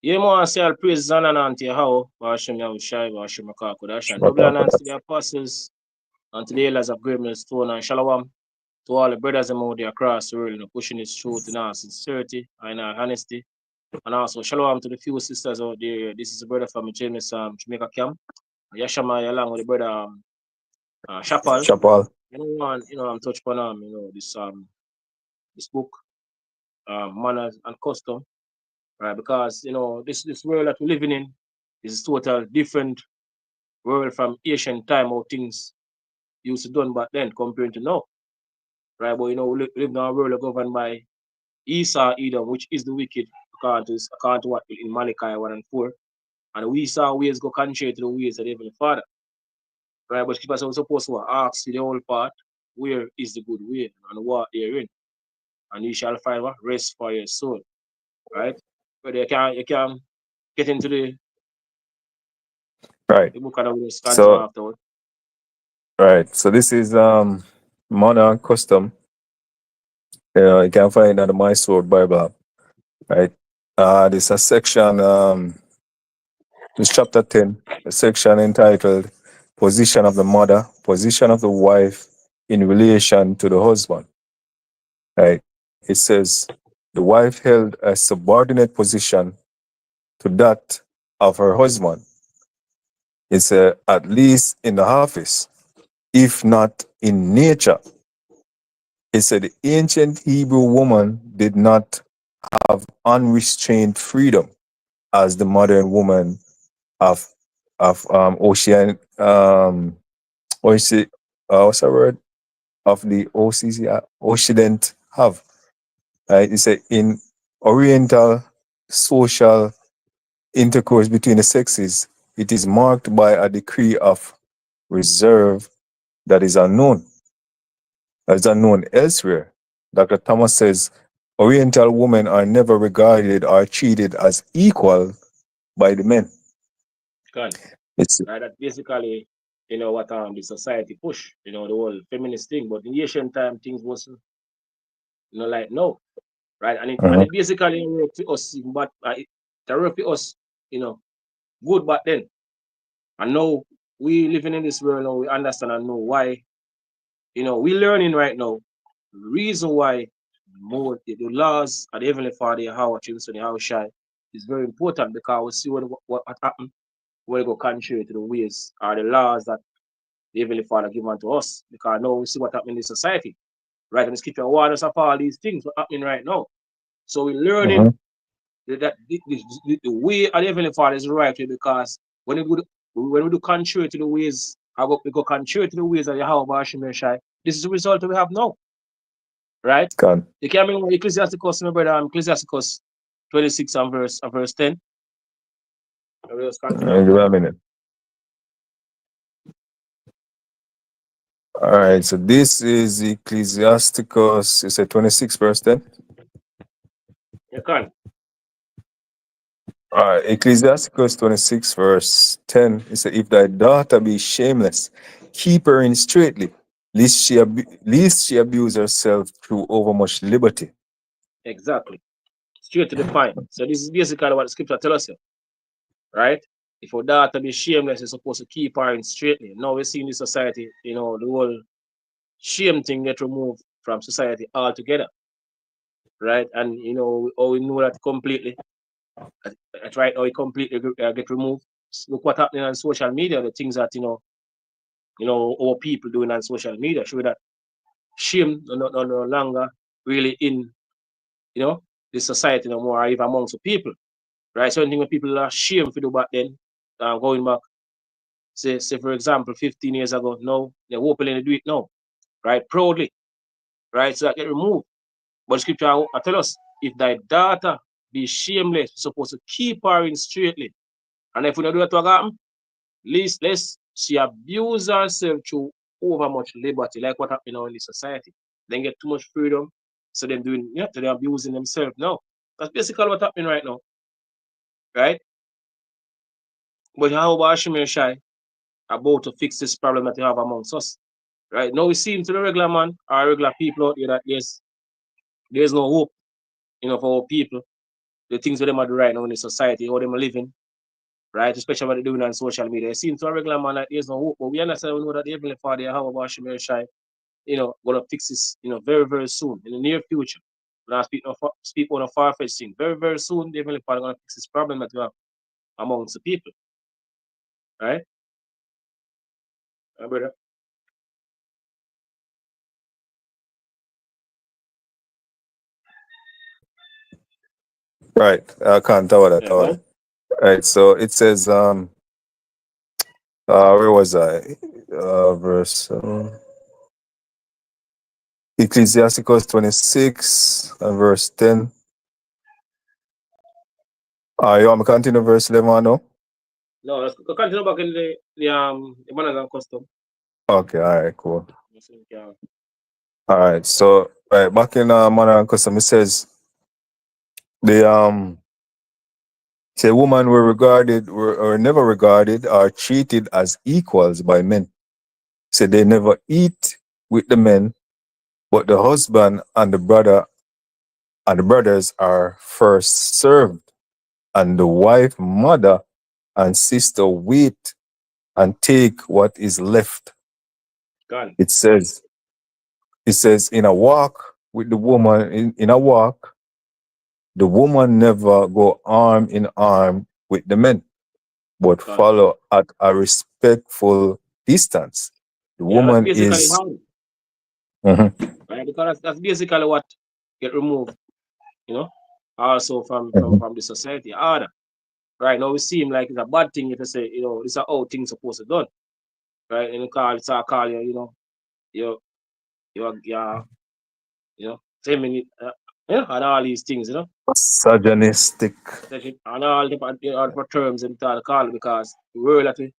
Yeah, man, I say all praises and honor unto Yahweh, Bashim Yahushai, Bashim Akakodash, and double honor to the apostles, and to the elders of Great Millstone, and Shalom to all the brothers and out there across the world, pushing this truth in our sincerity and our honesty. And also, Shalom to the few sisters out there. This is a brother from James, Jamaica Camp. Yashama, along with the brother Shapal. Chapal. I'm touch upon this book, Manners and Custom, right? Because this world that we're living in is total different world from ancient time how things used to done back then compared to now. Right? But we live in a world governed by Esau Edom, which is the wicked, according to what in Malachi 1 and 4. And we saw ways go contrary to the ways of the Heavenly Father. Right? But keep us supposed to ask the whole part, where is the good way and what they're in. And you shall find what? Rest for your soul. Right? But you can get into Right. the book and we'll just continue So afterward. right. So this is modern custom. You can find it on the My Sword Bible app. Right. This is a section this chapter 10, a section entitled Position of the Mother, Position of the Wife in Relation to the Husband. Right. It says the wife held a subordinate position to that of her husband. It's at least in the office, if not in nature. It said the ancient Hebrew woman did not have unrestrained freedom as the modern woman of ocean what's the word of the OCC Occident have. Right? It said in Oriental social intercourse between the sexes, it is marked by a degree of reserve that is unknown. That is unknown elsewhere. Dr. Thomas says Oriental women are never regarded or treated as equal by the men. Can. It's Right? That basically, what the society push, the whole feminist thing. But in the ancient time, things wasn't, like no. Right? And it basically worked for us, but it worked for us, good back then. And now we living in this world now, we understand and know why, we learning right now the reason why more the laws of the Heavenly Father, how our children, how shy is very important because we see what happened when we go contrary to the ways or the laws that the Heavenly Father given to us. Because now we see what happening in society. Right? And the scripture warns us of all these things what happening right now. So we're learning that the way of the Heavenly Father is right way because when we do contrary to the ways, we go contrary to the ways of Yahweh Hashem Shai, this is the result that we have now. Right? gone. You can remember Ecclesiasticus, my brother, Ecclesiasticus 26 and verse 10. We'll just continue Give me after. a minute. All right, so this is Ecclesiasticus, you said 26 verse 10? You can. All right, Ecclesiasticus 26 verse 10, it said, if thy daughter be shameless, keep her in straitly, lest she abuse herself through overmuch liberty. Exactly. Straight to the point. So this is basically what the scripture tells us here. Right? If your daughter be shameless, you're supposed to keep her in straightly. Now we see in this society, the whole shame thing get removed from society altogether. Right? And we know that completely. That's right now it completely get removed. Look what happening on social media, the things that our people doing on social media show that shame no longer really in the society no more, or even amongst the people. Right? So anything when people are ashamed to do back then, going back, say for example, 15 years ago, now they're openly do it now, right? Proudly, right? So that get removed. But scripture I tell us, if thy daughter be shameless, you're supposed to keep her in straightly. And if we don't do that, what happen? Least less she abuse herself through over much liberty, like what happened in the society. Then get too much freedom, so they're abusing themselves. No, that's basically what happening right now, right? But how about Shimei Shai about to fix this problem that you have amongst us? Right now, we seem to the regular man or regular people out there that there's no hope. for our people, the things that them are doing right now in the society, how them are living, right? Especially what they're doing on social media. It seems to a regular man like there's no hope, but we understand, we know that the Heavenly Father, how about Shemir Shai, gonna fix this, very, very soon, in the near future. When I speak on a far-fetched thing, very, very soon, the Heavenly Father gonna fix this problem that we have amongst the people, right? Brother? Right. I can't tell that. Yeah, go on. Right. So it says, where was I? Verse Ecclesiasticus 26 and verse 10. You want me to continue verse 11 now? No, let's continue back in the manners and custom. Okay, all right, cool. Yeah. All right, so right back in manner and custom, it says the say women were regarded or never regarded or treated as equals by men. So they never eat with the men, but the husband and the brother and the brothers are first served, and the wife, mother, and sister wait and take what is left. Gone. It says, in a walk with the woman, in a walk, the woman never go arm in arm with the men, but Gone. follow at a respectful distance. The Yeah, that's woman basically is. how, Mhm, right? Because that's basically what get removed, you know, also from from mhm. from the society order. Right now, it seem like it's a bad thing if you say, this is how things supposed to done, right? And it's a call you, you're, feminine, and all these things, Misogynistic. and all the terms and all call because the world that them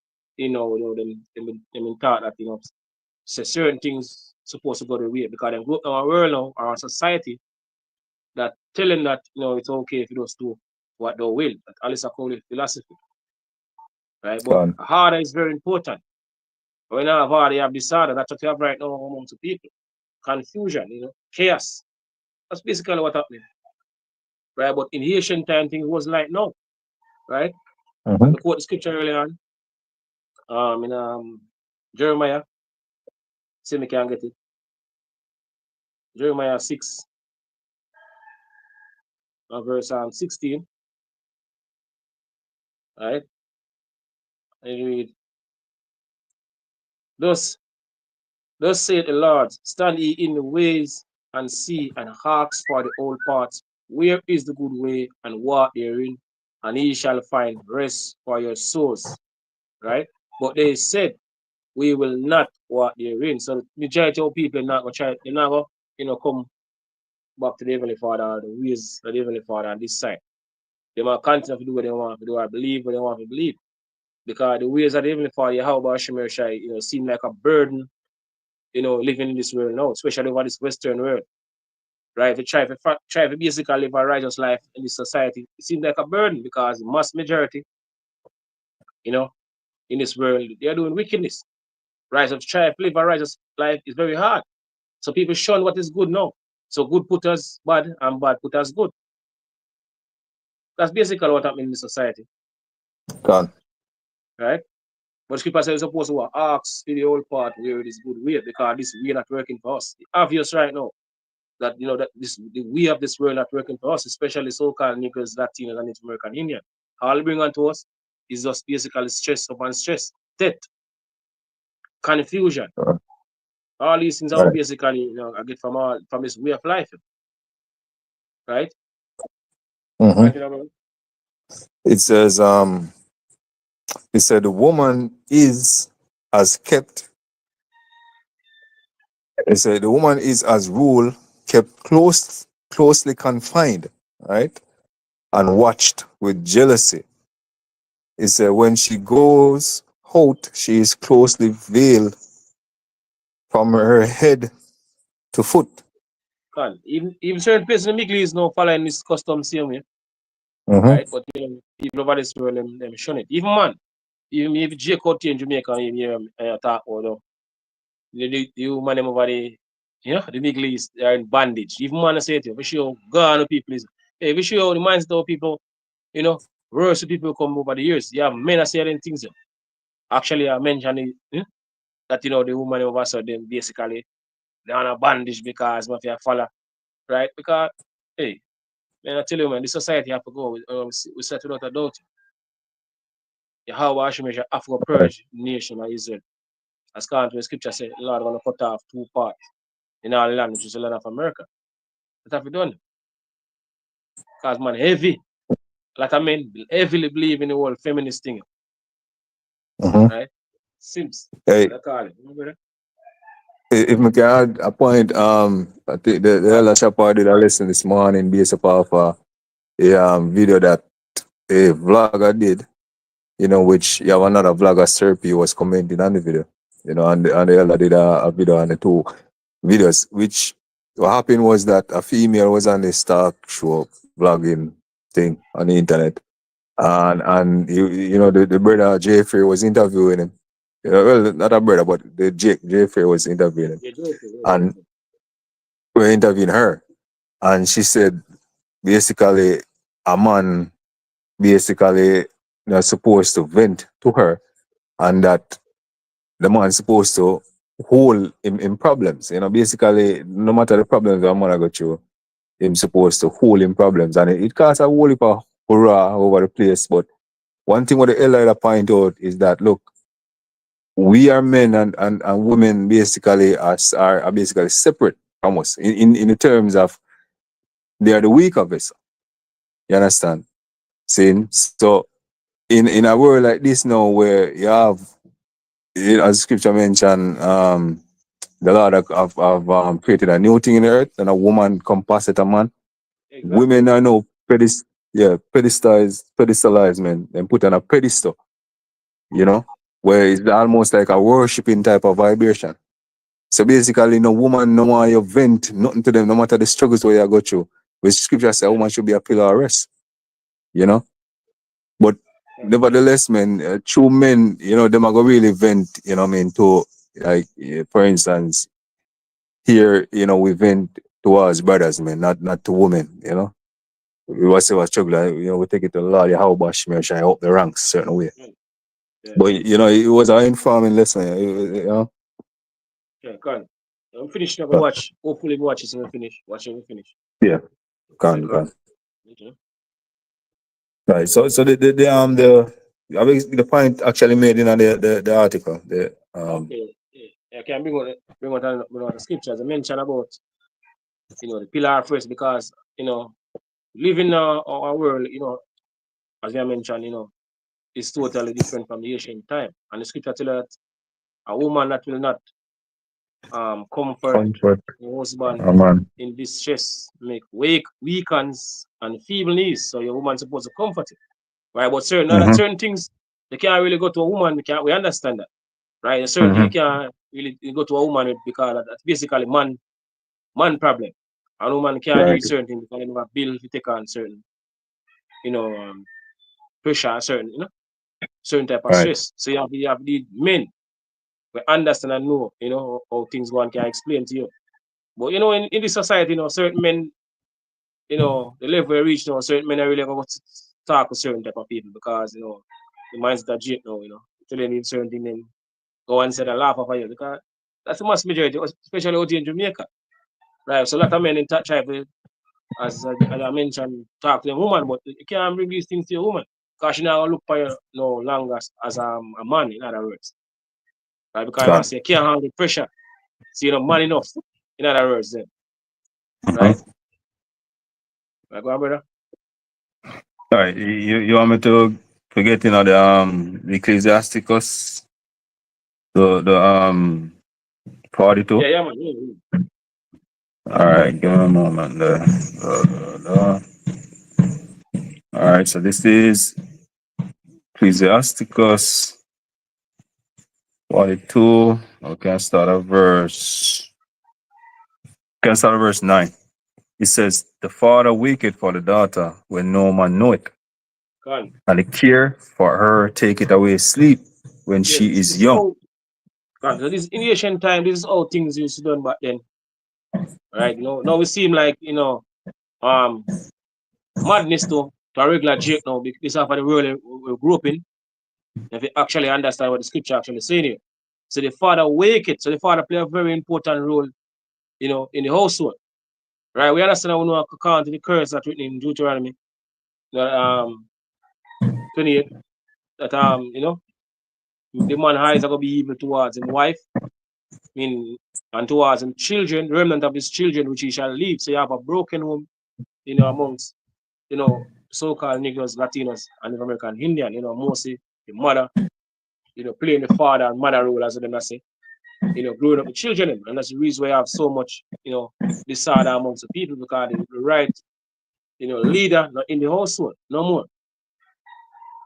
been taught that say certain things supposed to go the way because they grew up in our world now, our society that telling that it's okay if you just do what they will. That Alice call it philosophy, right? But Gone. harder is very important. When you have harder, you have disorder. That's what you have right now amongst the people. Confusion, chaos. That's basically what happening, right? But in Haitian time, things wasn't like no, right? Mhm. We quote the scripture earlier on, in Jeremiah. See me can get it. Jeremiah 6, verse 16, right? And you read, thus Thus saith the Lord, stand ye in the ways and see and ask for the old paths, where is the good way, and walk therein, and ye shall find rest for your souls. Right? But they said, we will not walk therein. So the majority of people are not gonna try, they're not gonna, come back to the Heavenly Father, or the ways of the Heavenly Father on this side. They might continue to do what they want to do, or believe what they want to believe. Because the ways of the Heavenly Father, how about Shemer Shai, seem like a burden, living in this world now, especially over this Western world, right? If you try to basically live a righteous life in this society, it seems like a burden because the mass majority, you know, in this world, they're doing wickedness. Right? So to try to live a righteous life is very hard. So people shun what is good now. So good put us bad and bad put us good. That's basically what happened in the society, Gone. right? But scripture says you're supposed to ask to the old part where it is good way because this way not working for us. It's obvious right now that that the we of this world not working for us, especially so-called Negroes, Latinos, and Native American Indian. All they bring on to us is just basically stress upon stress, death, confusion. Uh, All these things are Right. basically I get from this way of life, right? Mhm. Continue, brother. It says, it said the woman is as kept. It said the woman is as rule kept closely confined, right, and watched with jealousy. It said when she goes out, she is closely veiled from her head to foot. Even certain places in the Middle East now following this custom same way, Mm-hmm. right? But people over this world them shun it. Even man, even if Jake out here in Jamaica, you hear him talk about the woman them over there. You know, the Middle East, they are in bondage. Even man I say to you, we show Ghana people is, hey, we show the mindset of people, you know, worse people come over the years. Yeah, men are saying things. Actually, I mentioned it, that, the woman over so them basically, they're on a bondage because of your follow, right? Because, hey, man, I tell you, man, the society have to go. We set without a doubt. Yahweh Hashem have to Right. purge the nation of Israel. As current the scripture said, the Lord going to cut off two parts in our land, which is the land of America. That have we done. Because, man, heavy. A lot of men heavily believe in the whole feminist thing, Mhm. right? Sims. Hey, What I call it. Remember that? if I can add a point, I think the God. elder Shepard did a lesson this morning based upon a video that a vlogger did, which you have another vlogger, Serpy, was commenting on the video, and the elder did a video on the two videos, which what happened was that a female was on this talk show vlogging thing on the internet, and the brother Jeffrey was interviewing him. Well, not a brother, but the Jeffrey was interviewing him, Yeah, joking. Yeah, and joking. we were interviewing her, and she said basically a man basically supposed to vent to her, and that the man supposed to hold him in problems. Basically, no matter the problems that man got through, him supposed to hold him problems, and it caused a whole heap of hurrah over the place. But one thing what the elder point out is that look, we are men and women basically are basically separate from us in the terms of they are the weaker vessel. You understand? Saying so in a world like this now where you have, as scripture mentioned, the Lord have created a new thing in the earth, and a woman composite a man. Exactly. Women are now pedestalized men and put on a pedestal, where it's almost like a worshiping type of vibration. So basically, no woman, no one you vent nothing to them, no matter the struggles where you go through. Which scripture says a Yeah. woman should be a pillar of rest, you know. But Yeah. nevertheless, man, true men, them are going really vent, what I mean, to, like, for instance, here, we vent towards brothers, man, not to women, We was a struggle, we take it to the Lord, how about me, I up the ranks certain way. Yeah. Yeah. But, it was an informing lesson, Yeah. Can. I'm finished now. Go Uh, watch. Hopefully, we watch it when we finish. Watch it when we finish. yeah, Yeah, can, can. can. Okay. Right. So the point actually made in the article. Okay. Yeah. I can bring out the scriptures. I mentioned about the pillar first because living our world, as I mentioned, is totally different from the ancient time. And the scripture tell us that a woman that will not comfort comfort her husband a man. in distress make weakens and feeble knees. So your woman supposed to comfort it. Right? But Mm-hmm. certain things they can't really go to a woman, we understand that. Right? There's certain things Mm-hmm. you can't really go to a woman with because that's basically man problem. A woman can't deal Right. with certain things because they never bill to take on certain, you know, pressure, certain type of Right. stress. So you have the men we understand and know, how things one can explain to you. But in this society, certain men, the level we reach now, certain men are really going to talk with certain type of people because, the mindset of Jake now, telling him certain things, then go and say and laugh off of you because that's the mass majority, especially out here in Jamaica. Right. So a lot of men in try to, as I mentioned, talk to a woman, but you can't bring these things to a woman. Because she now look for you no longer as a man, in other words. Right? Because I Gone. say you can't handle the pressure. So you're not man enough, in other words, then. Right? Mm-hmm. Right, go on, brother. All right. You want me to get the Ecclesiasticus, the 42? Yeah, yeah, man. Yeah, yeah. All right. Give me a moment there. All right. So this is Ecclesiasticus 42. Okay. Start at verse 9. It says, "The father waketh for the daughter when no man knoweth, Con. and the care for her taketh away sleep when Yeah, she this is is young." how, con. So this in ancient time, this is how things used to done back then. right? Now we seem like um madness to a regular Jake now because of the world we grew up in. If you actually understand what the scripture actually saying here. So the father wake it. So the father play a very important role, in the household. Right? We understand that we know account to the curse that written in Deuteronomy that 28 that the man eyes are gonna be evil towards his wife, mean and towards his children, remnant of his children which he shall leave. So you have a broken home, amongst so-called Negroes, Latinos, and Native American Indian, mostly the mother, playing the father and mother role as them I say, growing up with children. And that's the reason why I have so much, disorder amongst the people because the right, leader not in the household, no more.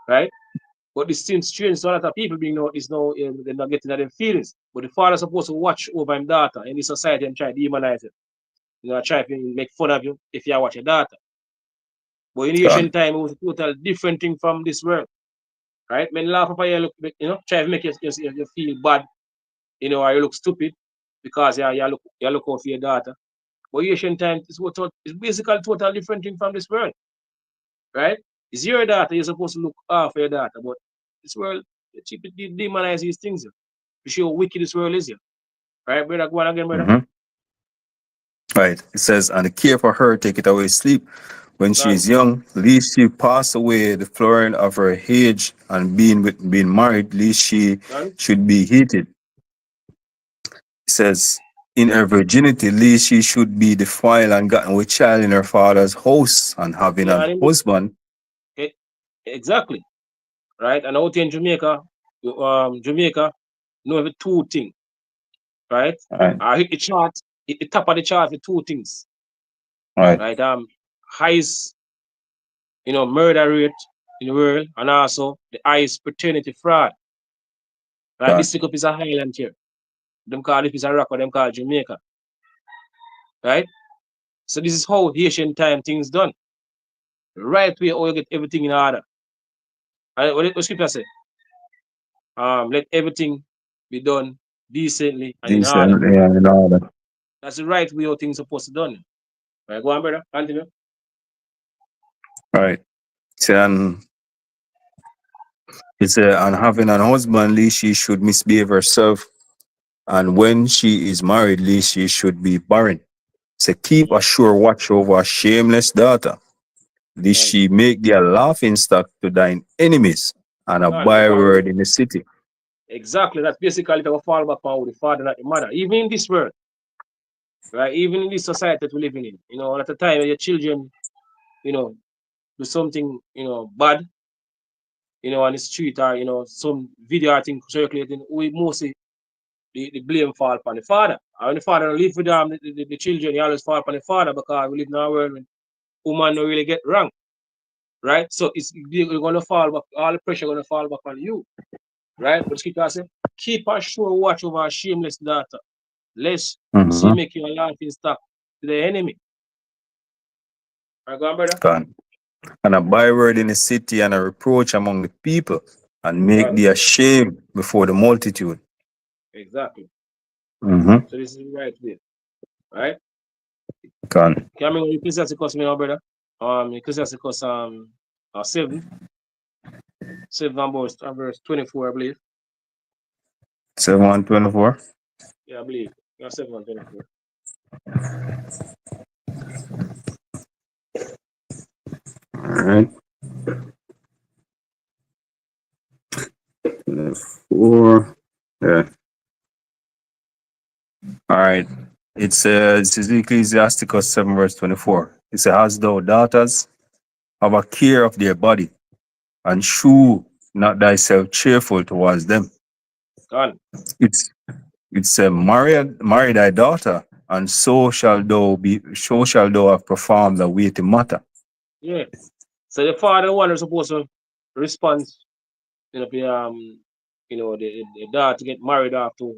Right? But this seems strange. So a lot of people being know is now they're not getting their feelings. But the father's supposed to watch over his daughter in the society and try to demonize it. Try to make fun of you if you watch your daughter. But in the Gone. ancient time, it was a total different thing from this world. Right? When laugh up you look, try to make you feel bad, or you look stupid because you look out for your daughter. But ancient time it's basically a total different thing from this world. Right? It's your daughter, you're supposed to look out for your daughter, but this world, they demonize these things. To show how wicked this world is. Right, brother? Go on again, brother. Mm-hmm. Right. It says, and the care for her take it away sleep. When she Done. is young, lest she pass away the flooring of her age, and being married, lest she Done. should be heated. It says, in her virginity, lest she should be defiled and gotten with child in her father's house, and having Yeah, an and husband. eh, exactly. Right? And out here in Jamaica, every two things, right? Right. I hit the chart, hit the top of the chart with two things. Right. Right? Highest, murder rate in the world, and also the highest paternity fraud. Right? Gone. This pick up is a highland here. Them call it is a rock, or them call Jamaica. Right? So this is how Haitian time things done. Right way how you get everything in order. And what scripture say? Let everything be done decently and in order. Decent and all that. That's the right way how things supposed to done. Right, go on, brother. Continue. Right. So, and it's and having an husband, lest she should misbehave herself, and when she is married, lest she should be barren. So keep a Yeah, sure watch over a shameless daughter, lest done. she make thee a laughing stock to thine enemies, and a Done. byword in the city. Exactly. That's basically the fall back on with the father, not the mother. Even in this world, right? Even in this society that we're living in, at the time your children, you know, do something, bad, on the street or, some video I think circulating, we mostly the blame fall upon the father. And when the father don't live with them, the children, they always fall upon the father because we live in a world when woman don't really get wrong, right? So you're gonna fall back, all the pressure gonna fall back on you, right? But scripture says, keep a sure watch over a shameless daughter, lest she Mm-hmm. make you a laughing stock to the enemy. Right, go on, brother. And a byword in the city, and a reproach among the people, and make Done. thee ashamed before the multitude. Exactly. Mm-hmm. So this is the right way, right? Gone. Coming with Ecclesiasticus, me now, brother. Ecclesiasticus 7 verse 24, I believe. 7:24. Yeah, I believe. Yeah, 7 and 24. All right. 4. Yeah. All right. This is Ecclesiasticus 7 verse 24. It says, "Hast thou daughters, have a care of their body, and shew not thyself cheerful towards them." Gone. It's marry thy daughter, and so shall thou have performed the weighty matter. Yeah. So the father one is supposed to respond, the dad to get married after,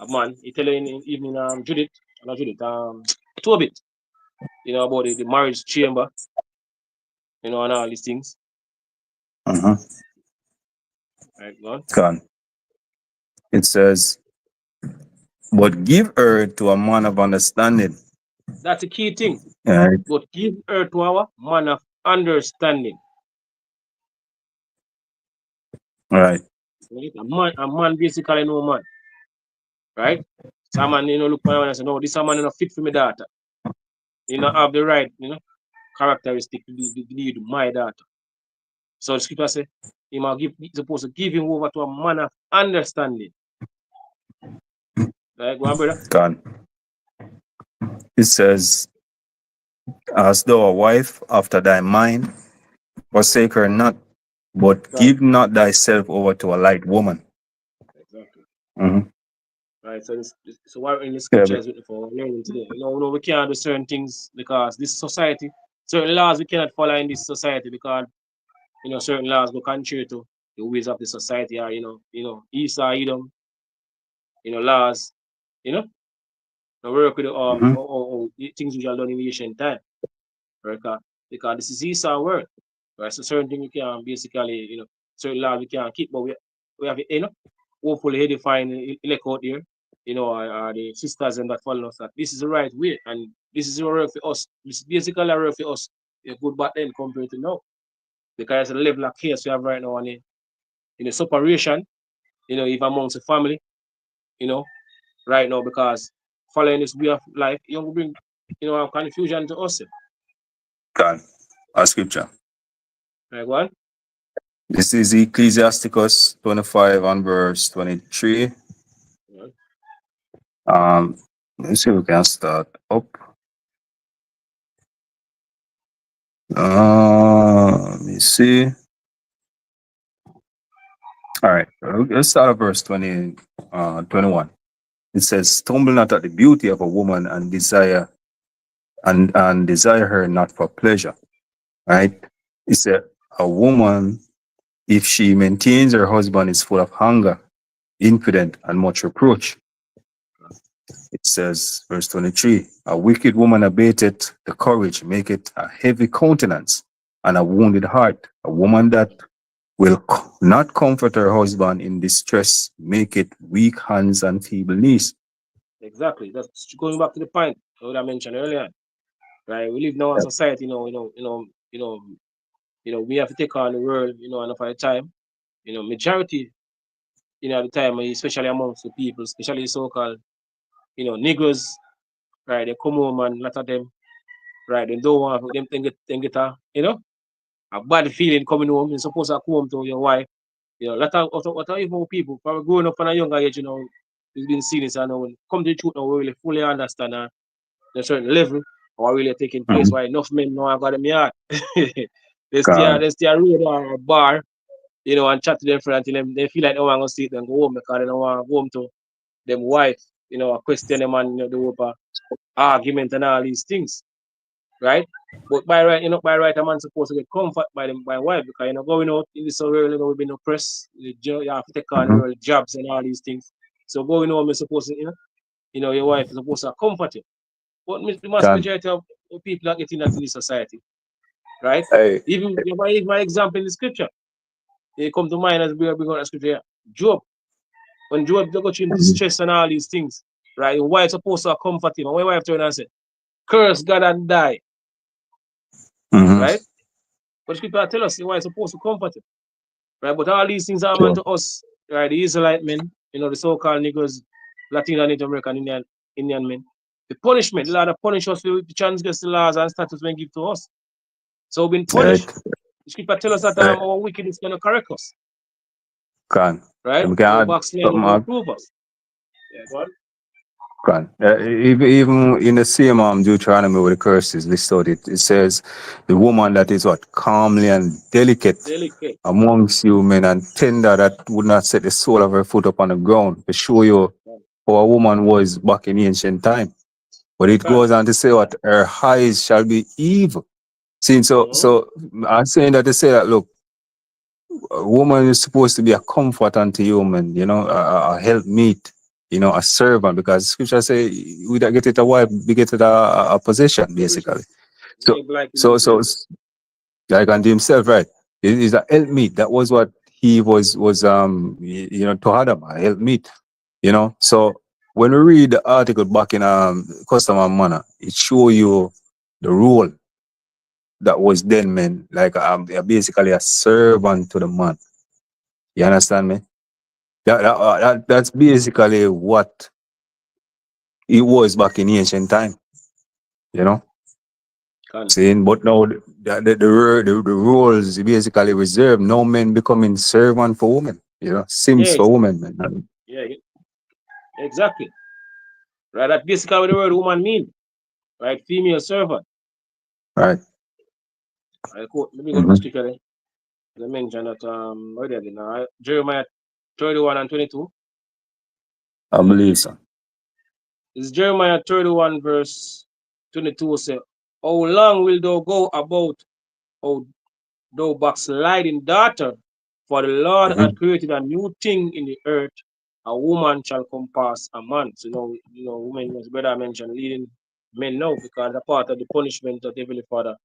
a man. He tell her in evening, Judith, not Judith, Tobit, about the marriage chamber, and all these things. Uh-huh. Right, gone. Gone. It says, but give her to a man of understanding. That's the key thing. Right. But give her to our man of understanding. Right. Right? A man basically no man. Right? Someone, look for and say, no, this a man not fit for me daughter. You know, have the right, characteristic to lead my daughter. So the scripture say, he might give supposed to give him over to a man of understanding. Right, go on, brother. God. It says, as thou a wife after thy mind, forsake her not, but Right. give not thyself over to a light woman. Exactly. Mm-hmm. Right. So so what in the Yeah, scriptures written for learning today. We can't do certain things because this society, certain laws we cannot follow in this society because certain laws go contrary to the ways of the society or Esau, Edom, laws, you know, the work with mm-hmm. the things which are done in the ancient time. Right? Because this is Esau world. Right. So certain things we can basically, certain laws we can't keep, but we have hopefully edifying elect out there, the sisters and that follow us that this is the right way and this is the work for us. This is basically a work for us. Good back then compared to now. Because the level of chaos we have right now and in the separation, even amongst the family, you know, right now because following this way of life, will bring, confusion to us. God. A scripture. Right, one? This is Ecclesiasticus 25 and verse 23. Right. Um, let's see if we can start up. Let me see. All right, let's start at verse 21. It says, stumble not at the beauty of a woman and desire and desire her not for pleasure. Right? It said, a woman, if she maintains her husband, is full of hunger, impudent, and much reproach. It says, verse 23, a wicked woman abateth the courage, maketh a heavy countenance, and a wounded heart. A woman that will not comfort her husband in distress, make it weak hands and feeble knees. Exactly. That's going back to the point what I mentioned earlier. Right? We live now in Yep. society, we have to take on the world, enough of the time. Majority, at the time, especially amongst the people, especially the so-called, Negroes, right? They come home and a lot of them, right? They don't want them to get a bad feeling coming home. You're supposed to come home to your wife. A lot of even people, probably growing up at a younger age, we've been seeing this, and when come to the truth now, we really fully understand a certain level or really taking place Mhm. why enough men know I got them yard. God, They stay a road or a bar, and chat to them friends until they feel like they want to sit and go home because they don't want to go home to them wife, question them and the whole argument and all these things, right? But by right, by right, a man supposed to get comfort by them by wife because going out in this world, we've been oppressed. You have to take on the mhm. world jobs and all these things. So going home is supposed to, your wife is supposed to comfort you. But the mass God. majority of people are getting that in this society, right? Hey, Even if my example in the scripture, they come to mind as we are going to scripture here. Job, when Job got through mhm. distress and all these things, right? Your wife supposed to comfort him. And my wife turned and said, curse God and die, Mhm. right? But scripture tell us your wife supposed to comfort him, right? But all these things are meant Sure. to us, right? The Israelite men, the so-called Negroes, Latin and Native American Indian men. The punishment, the Lord punish us for transgress the laws and statutes when give to us. So we've been Right, punished. The scripture tell us that right. our wickedness is gonna correct us, God. right? And we can Our add backsliding something will on. improve us. Yeah, go on. God. Even in the same Deuteronomy with the curses listed, it says, the woman that is what? Calmly and delicate Delicate. amongst you men and tender that would not set the sole of her foot upon the ground to show you Right. how a woman was back in ancient time. But it Okay. goes on to say what her eyes shall be evil. See, so Mm-hmm. so I'm saying that to say that look, a woman is supposed to be a comfort unto human, a helpmeet, a servant, because scripture say we that get it a wife, we get it a possession, Position. basically. So Live like so so himself. s- like unto himself, right? It is a helpmeet. That was what he was to Adam, a helpmeet, So when we read the article back in Custom and Manner, it show you the role that was then meant, like basically a servant to the man. You understand me? That's basically what it was back in ancient time. You know, saying, but now the roles basically reserved. No men becoming servant for women. You know, Yeah, sims for women, man. yeah, exactly. Right, that's basically what the word woman mean. Right, female servant. Right. Right, cool. Let me go to the Mm-hmm. scripture there. Let me mention that where they are now. Right? Jeremiah 31 and 22. I believe so. It's Jeremiah 31 verse 22 say, how long will thou go about, O thou backsliding daughter? For the Lord Mm-hmm. hath created a new thing in the earth. A woman shall compass a man. So women, as brother mentioned, leading men now because a part of the punishment that Heavenly Father,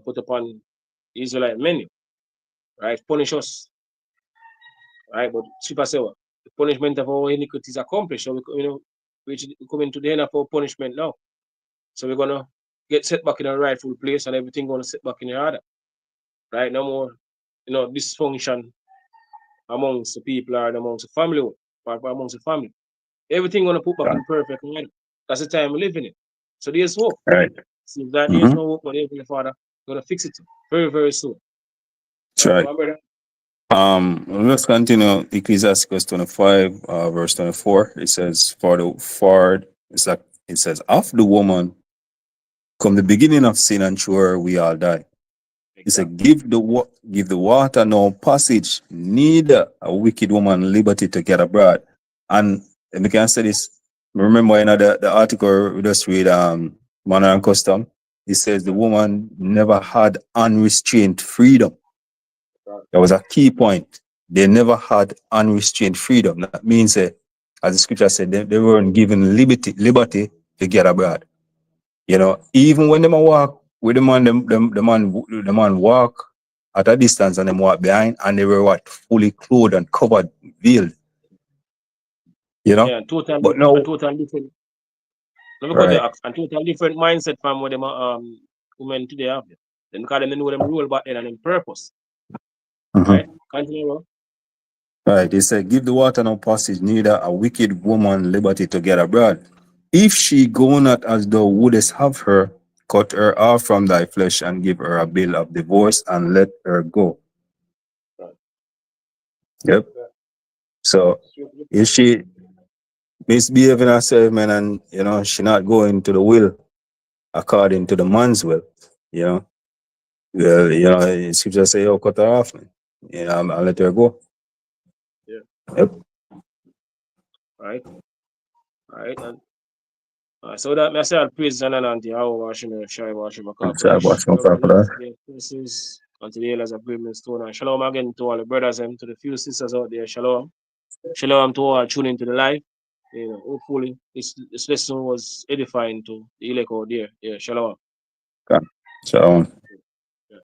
put upon Israelite men, right? Punish us, right? But Super say what? The punishment of our iniquities accomplished. So we coming to the end of our punishment now. So we're gonna get set back in a rightful place and everything gonna set back in the order. Right? No more, dysfunction amongst the people or amongst the family or amongst the family. Everything gonna put back Yeah. in perfect order. That's the time we live in it. So there's hope. Right. Seems that there's Mm-hmm. no hope, but Heavenly Father gonna fix it very, very soon. That's Right, right. my brother? Let's continue. Ecclesiasticus 25, verse 24. It says, for it's like it says, of the woman come the beginning of sin, and sure we all die. He said, Exactly. give the water no passage, neither a wicked woman liberty to get abroad. And we can say this. Remember, the article we just read, Manner and Custom. It says the Right. woman never had unrestrained freedom. Right. That was a key point. They never had unrestrained freedom. That means, as the scripture said, they weren't given liberty to get abroad. You know, even when they walk with the man, the man walk at a distance and them walk behind, and they were what, fully clothed and covered, veiled. You know, Yeah, total but and no, total different. Let me cut right. the axe. And total different mindset from what them women today have. Then because them know them rule back then and them purpose. Mhm. Right? Continue on. Right. They said, give the water no passage, neither a wicked woman liberty to get abroad. If she go not as thou wouldest have her, cut her off from thy flesh and give her a bill of divorce and let her go. Right. Yep. Yeah. So Straight to the if point. she misbehaving herself, man, and she not going to the will according to the man's will, you know, well, scripture say, oh, cut her off, man. I'll let her go. Yeah. Yep. Right. Right. And so that myself praise and honor unto how washing shy washing So I accomplish. watch my for that. The persons unto the elders of Stone. And shalom again to all the brothers and to the few sisters out there. Shalom. Shalom to all tuning to the live. Hopefully this lesson was edifying to the elect out there. Yeah, shalom. Okay. So